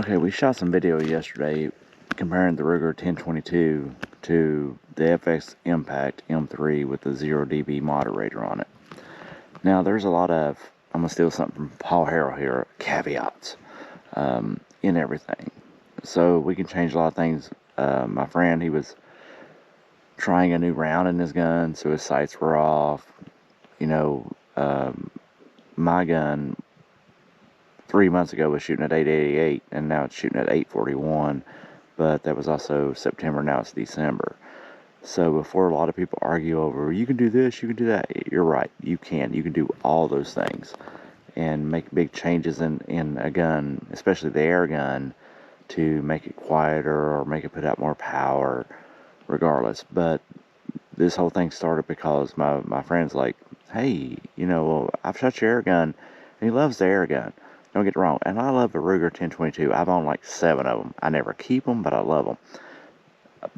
Okay, we shot some video yesterday comparing the Ruger 1022 to the FX Impact M3 with the 0 dB moderator on it. Now, there's a lot of, I'm going to steal something from Paul Harrell here, caveats in everything. So we can change a lot of things. My friend, he was trying a new round in his gun, so his sights were off. You know, my gun 3 months ago was shooting at 888, and now it's shooting at 841, but that was also September, now it's December. So before a lot of people argue over, you can do this, you can do that, you're right, you can do all those things and make big changes in a gun, especially the air gun, to make it quieter or make it put out more power, regardless. But this whole thing started because my friend's like, hey, you know, I've shot your air gun, and he loves the air gun. Don't get it wrong. And I love the Ruger 1022. I've owned like 7 of them. I never keep them, but I love them.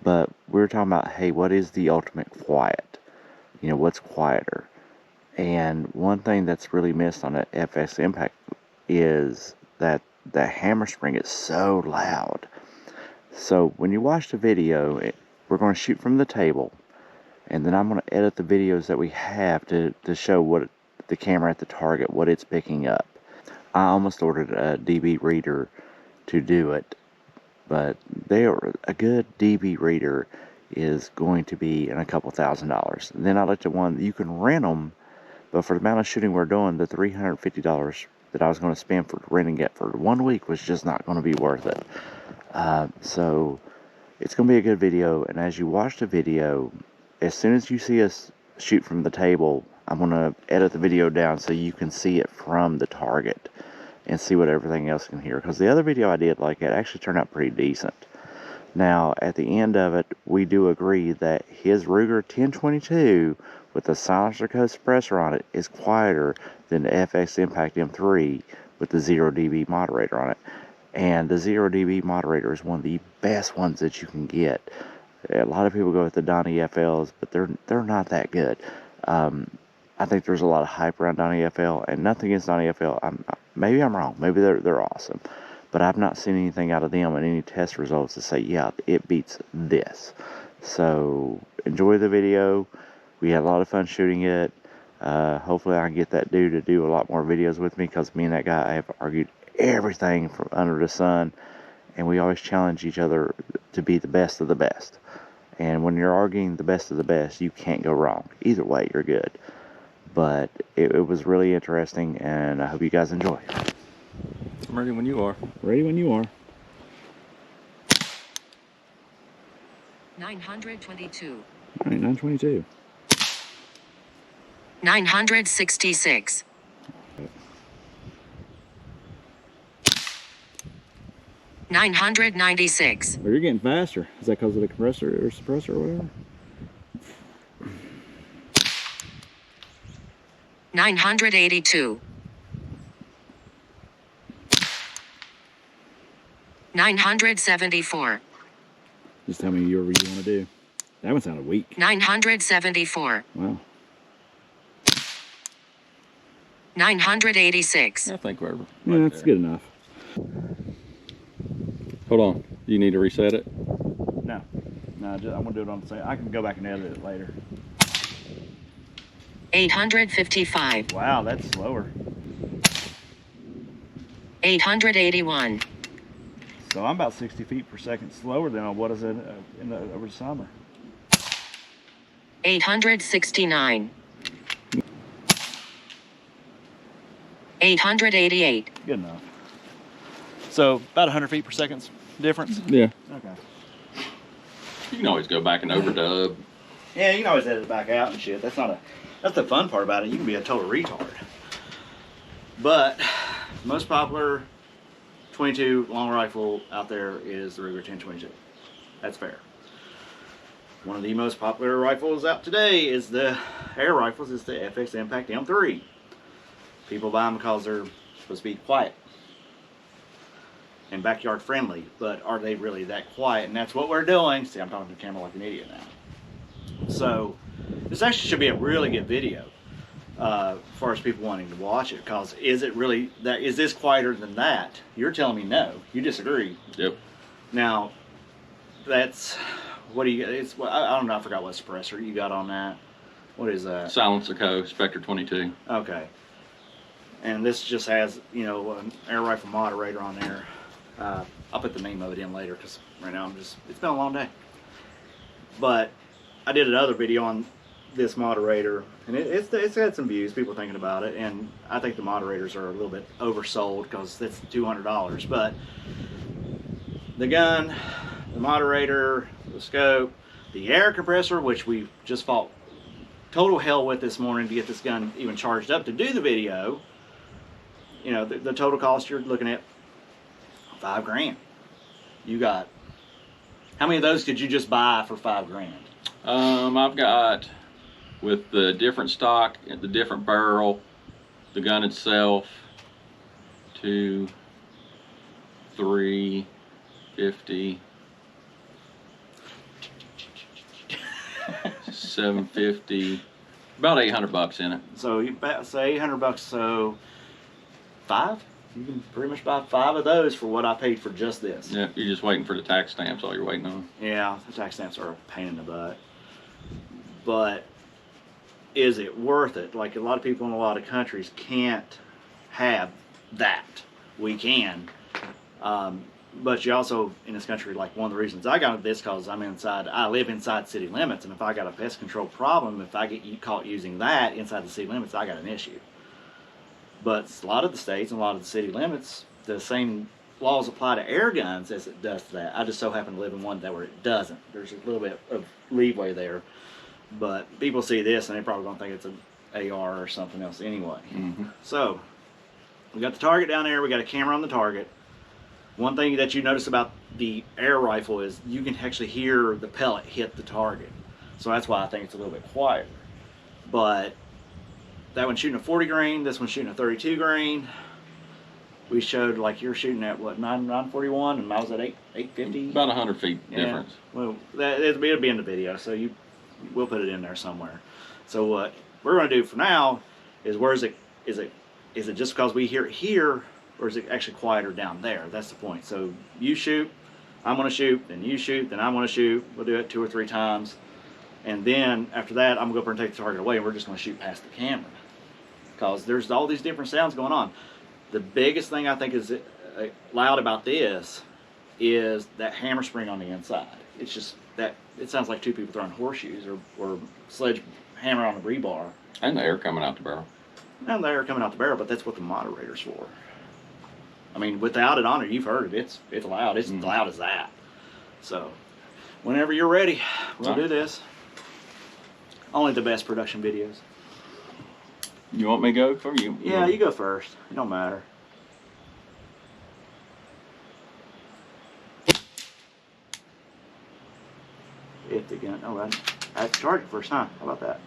But we were talking about, hey, what is the ultimate quiet? You know, what's quieter? And one thing that's really missed on an FX Impact is that the hammer spring is so loud. So when you watch the video, we're going to shoot from the table, and then I'm going to edit the videos that we have to show what the camera at the target, what it's picking up. I almost ordered a DB reader to do it, but a good DB reader is going to be in a couple $1,000s. And then I looked at one, you can rent them, but for the amount of shooting we're doing, the $350 that I was going to spend for renting it for 1 week was just not going to be worth it. So it's going to be a good video, and as you watch the video, as soon as you see us shoot from the table, I'm going to edit the video down so you can see it from the target and see what everything else can hear. Because the other video I did like it actually turned out pretty decent. Now, at the end of it, we do agree that his Ruger 1022 with the Silencerco Spectre on it is quieter than the FX Impact M3 with the 0 dB moderator on it. And the 0 dB moderator is one of the best ones that you can get. A lot of people go with the Donnie FLs, but they're not that good. I think there's a lot of hype around Donnie FL, and nothing against Donnie FL. Maybe I'm wrong. Maybe they're awesome, but I've not seen anything out of them and any test results to say, yeah, it beats this. So enjoy the video. We had a lot of fun shooting it. Hopefully I can get that dude to do a lot more videos with me, because me and that guy have argued everything from under the sun, and we always challenge each other to be the best of the best. And when you're arguing the best of the best, you can't go wrong. Either way, you're good. But it was really interesting, and I hope you guys enjoy. I'm ready when you are. Ready when you are. 922. All right, 922. 966. 996. Well, you're getting faster. Is that because of the compressor or suppressor or whatever? 982. 974. Just tell me whatever you want to do. That one sounded weak. 974. Wow. 986. I think whatever. Yeah, that's good enough. Hold on. Do you need to reset it? No, I'm gonna do it on the same. I can go back and edit it later. 855. Wow, that's slower. 881. So I'm about 60 feet per second slower than what is it over the summer. 869. 888. Good enough. So about 100 feet per second difference. Yeah. Okay. You can always go back and overdub. Yeah, you can always edit it back out and shit. That's the fun part about it. You can be a total retard. But most popular 22 long rifle out there is the Ruger 1022. That's fair. One of the most popular rifles out today is the air rifles. Is the FX Impact M3. People buy them because they're supposed to be quiet and backyard friendly, but are they really that quiet? And that's what we're doing. See, I'm talking to the camera like an idiot now. So this actually should be a really good video. As far as people wanting to watch it, because is it really that? Is this quieter than that? You're telling me no. You disagree. Yep. Now, that's what do you? It's I don't know. I forgot what suppressor you got on that. What is that? Silencerco Spectre 22. Okay. And this just has, you know, an air rifle moderator on there. I'll put the name of it in later because right now it's been a long day. But I did another video on this moderator, and it's had some views, people thinking about it, and I think the moderators are a little bit oversold because that's $200. But the gun, the moderator, the scope, the air compressor, which we just fought total hell with this morning to get this gun even charged up to do the video, you know, the total cost you're looking at $5,000. You got, how many of those could you just buy for $5,000? I've got, with the different stock, the different barrel, the gun itself, 2, 3, 50, 750, about $800 in it. So you say $800, so 5? You can pretty much buy 5 of those for what I paid for just this. Yeah, you're just waiting for the tax stamps. All you're waiting on. Yeah, the tax stamps are a pain in the butt. But is it worth it? Like, a lot of people in a lot of countries can't have that. We can. But you also, in this country, like, one of the reasons I got this, because I live inside city limits, and if I got a pest control problem, if I get caught using that inside the city limits, I got an issue. But a lot of the states and a lot of the city limits, the same laws apply to air guns as it does to that. I just so happen to live in one where it doesn't. There's a little bit of leeway there. But people see this and they probably don't think it's an AR or something else anyway. Mm-hmm. So, we got the target down there. We got a camera on the target. One thing that you notice about the air rifle is you can actually hear the pellet hit the target. So that's why I think it's a little bit quieter. But that one's shooting a 40 grain, this one's shooting a 32 grain. We showed, like, you're shooting at what, 941, and I was at 850? About 100 feet difference. Well, it'll be in the video, so we'll put it in there somewhere. So what we're going to do for now is, is it just because we hear it here, or is it actually quieter down there? That's the point. So you shoot, I'm going to shoot, then you shoot, then I'm going to shoot. We'll do it 2 or 3 times. And then after that, I'm going to go up and take the target away, and we're just going to shoot past the camera. Because there's all these different sounds going on. The biggest thing I think is loud about this is that hammer spring on the inside. It's just that it sounds like 2 people throwing horseshoes or sledgehammer on a rebar. And the air coming out the barrel. And the air coming out the barrel, but that's what the moderator's for. I mean, without it on it, you've heard it. It's loud. It's loud as that. So, whenever you're ready, we'll do this. Only the best production videos. You want me to go for you? Yeah, you go first. It don't matter. Hit the gun. Oh, I had to charge it first time. How about that?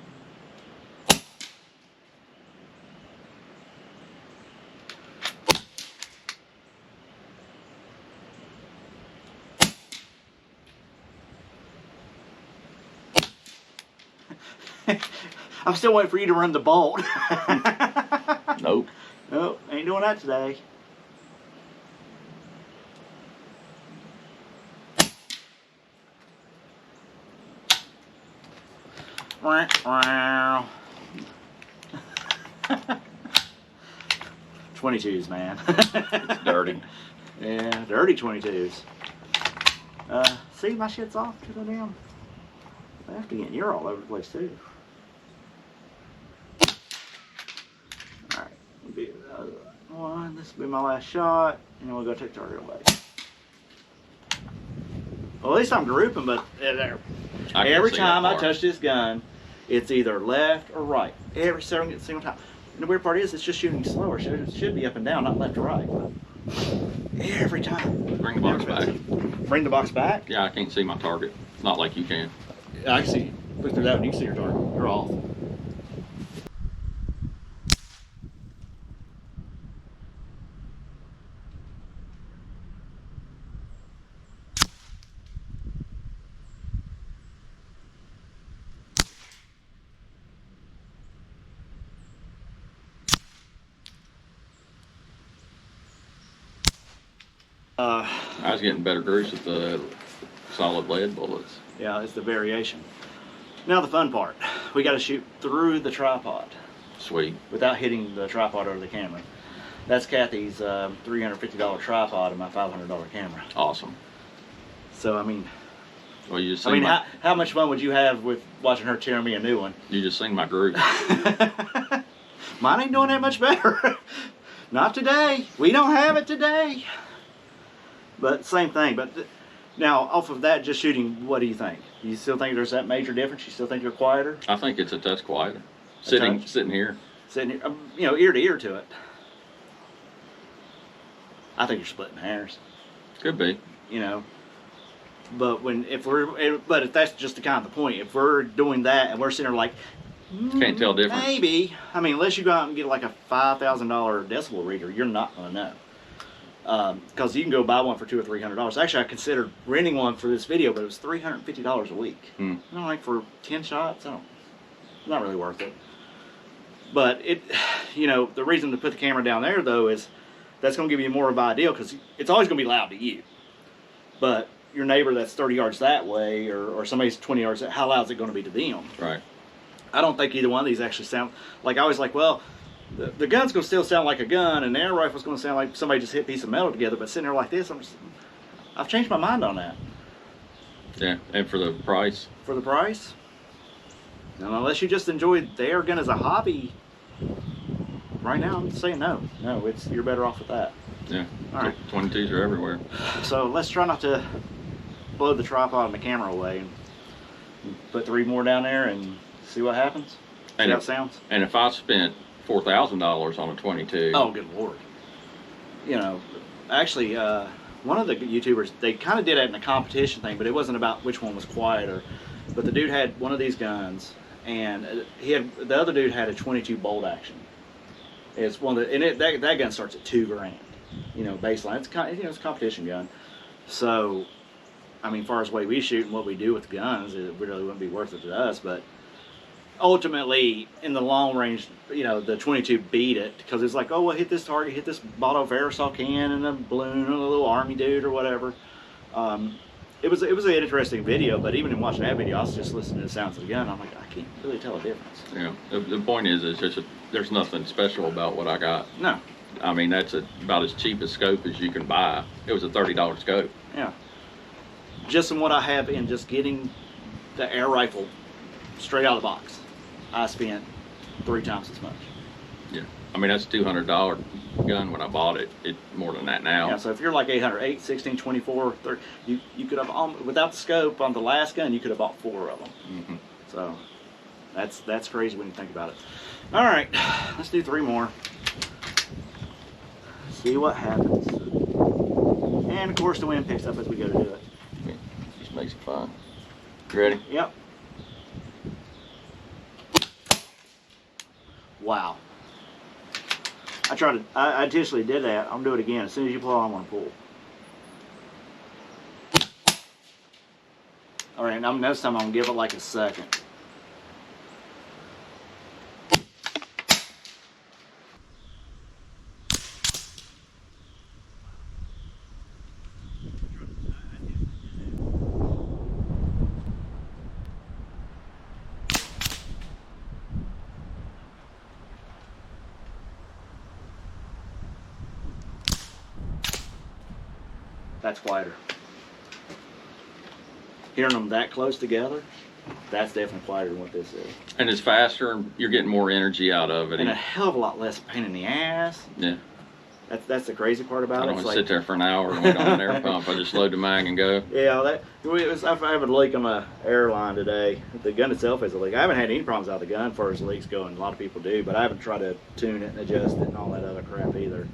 I'm still waiting for you to run the bolt. Nope. Nope, ain't doing that today. Wow. 22s, man. It's dirty. Yeah, dirty 22s. See, my shit's off to the damn left again. You're all over the place too. Alright, we'll be the other one. This will be my last shot, and then we'll go take target away. Well, at least I'm grouping, but every time I touch this gun, it's either left or right. Every single time. And the weird part is, it's just shooting slower. So it should be up and down, not left or right. Every time. Bring the box back. Bring the box back? Yeah, I can't see my target. Not like you can. I can see. Look through that and you can see your target. You're off. I was getting better grease with the solid lead bullets. Yeah, it's the variation. Now the fun part. We got to shoot through the tripod Sweet. without hitting the tripod or the camera. That's Kathy's $350 tripod and my $500 camera. Awesome. So, I mean, Well, you just I seen mean, my, how much fun would you have with watching her tear me a new one? you just seen my grease. Mine ain't doing that much better. Not today. We don't have it today. But same thing. But now, off of that, just shooting, what do you think? You still think there's that major difference? You still think you're quieter? I think it's a touch quieter. touch? Sitting here. Sitting here, you know, ear to ear to it. I think you're splitting hairs. Could be. You know. But if that's just the kind of the point, if we're doing that and we're sitting there like, Can't tell difference. maybe. I mean, unless you go out and get like a $5,000 decibel reader, you're not going to know. Because you can go buy one for $200 or $300. Actually, I considered renting one for this video, but it was $350 a week. You know, like for 10 shots, not really worth it. But you know, the reason to put the camera down there though is that's going to give you more of an idea because it's always going to be loud to you. But your neighbor that's 30 yards that way, or somebody's 20 yards, how loud is it going to be to them? Right. I don't think either one of these actually sound like. I was like, well, the gun's going to still sound like a gun, and the air rifle's going to sound like somebody just hit a piece of metal together. But sitting there like this, I've changed my mind on that. Yeah, and for the price. For the price, and unless you just enjoy the air gun as a hobby, right now I'm saying no. You're better off with that. Yeah. All right. 22s are everywhere. So let's try not to blow the tripod and the camera away, and put 3 more down there and see what happens. See how it sounds. And if I spent $4,000 on a 22. Oh, good Lord. You know, actually, one of the YouTubers, they kind of did it in a competition thing, but it wasn't about which one was quieter. But the dude had one of these guns, and the other dude had a 22 bolt action. It's one of the, and that gun starts at $2,000. You know, baseline. It's a competition gun. So, I mean, as far as the way we shoot and what we do with guns, it really wouldn't be worth it to us. But ultimately, in the long range, you know, the 22 beat it because it's like, oh, well, hit this target, hit this bottle of aerosol can and a balloon or a little army dude or whatever. It was an interesting video, but even in watching that video, I was just listening to the sounds of the gun. I'm like, I can't really tell a difference. Yeah. The point is, there's nothing special about what I got. No. I mean, that's about as cheap a scope as you can buy. It was a $30 scope. Yeah. Just in what I have in just getting the air rifle straight out of the box, I spent 3 times as much. Yeah. I mean, that's a $200 gun when I bought it. It's more than that now. Yeah, so if you're like 8, 16, 24, 30, you could have, without the scope on the last gun, you could have bought 4 of them. Mm-hmm. So that's crazy when you think about it. All right, let's do 3 more. See what happens. And of course the wind picks up as we go to do it. Yeah, just makes it fun. You ready? Yep. Wow. I intentionally did that. I'm gonna do it again. As soon as you pull, I'm gonna pull. All right, now next time I'm gonna give it like a second. That's quieter. Hearing them that close together, that's definitely quieter than what this is. And it's faster, and you're getting more energy out of it. And a hell of a lot less pain in the ass. Yeah. That's the crazy part about it. I don't want to sit there for an hour and wait on an air pump. I just load the mag and go. Yeah, I have a leak on my airline today. The gun itself has a leak. I haven't had any problems out of the gun as far as leaks go, and a lot of people do, but I haven't tried to tune it and adjust it and all that other crap either.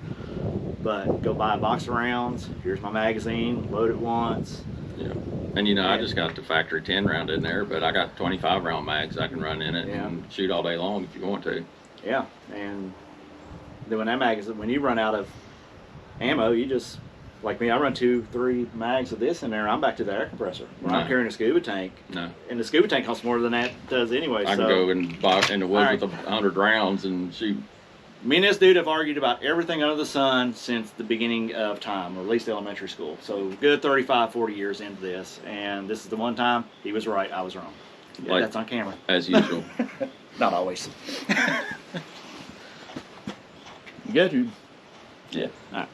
But go buy a box of rounds. Here's my magazine. Load it once. Yeah. And you know, I just got the factory 10 round in there, but I got 25 round mags I can run in it and shoot all day long if you want to. Yeah, and then when that magazine, when you run out of ammo, you just, like me, I run 2, 3 mags of this in there. I'm back to the air compressor. When I'm carrying a scuba tank. No. And the scuba tank costs more than that does anyway. I can go and buy in the woods with 100 rounds and shoot Me and this dude have argued about everything under the sun since the beginning of time, or at least elementary school. So good 35, 40 years into this. And this is the one time he was right, I was wrong. Yeah, Like- that's on camera. As usual. Not always. You good, dude? Yeah. All right.